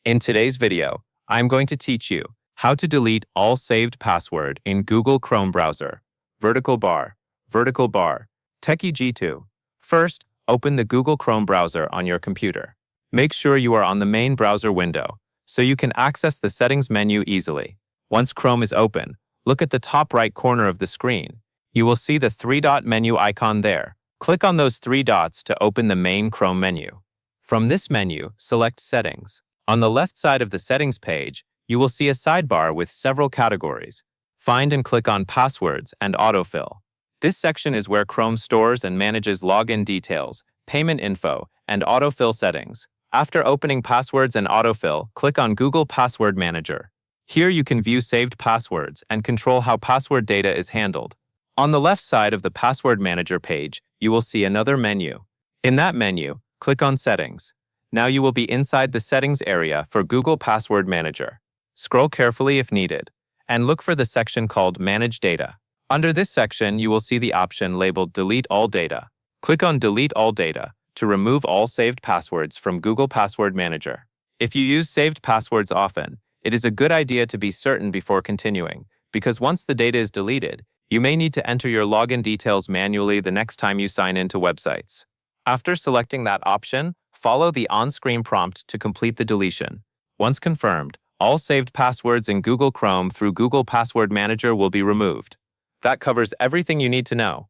In today's video, I'm going to teach you how to delete all saved password in Google Chrome browser. Vertical bar, Techy Jeetu. First, open the Google Chrome browser on your computer. Make sure you are on the main browser window so you can access the settings menu easily. Once Chrome is open, look at the top right corner of the screen. You will see the three-dot menu icon there. Click on those three dots to open the main Chrome menu. From this menu, select Settings. On the left side of the settings page, you will see a sidebar with several categories. Find and click on Passwords and Autofill. This section is where Chrome stores and manages login details, payment info, and autofill settings. After opening Passwords and Autofill, click on Google Password Manager. Here you can view saved passwords and control how password data is handled. On the left side of the Password Manager page, you will see another menu. In that menu, click on Settings. Now you will be inside the settings area for Google Password Manager. Scroll carefully if needed, and look for the section called Manage Data. Under this section, you will see the option labeled Delete All Data. Click on Delete All Data to remove all saved passwords from Google Password Manager. If you use saved passwords often, it is a good idea to be certain before continuing, because once the data is deleted, you may need to enter your login details manually the next time you sign into websites. After selecting that option, follow the on-screen prompt to complete the deletion. Once confirmed, all saved passwords in Google Chrome through Google Password Manager will be removed. That covers everything you need to know.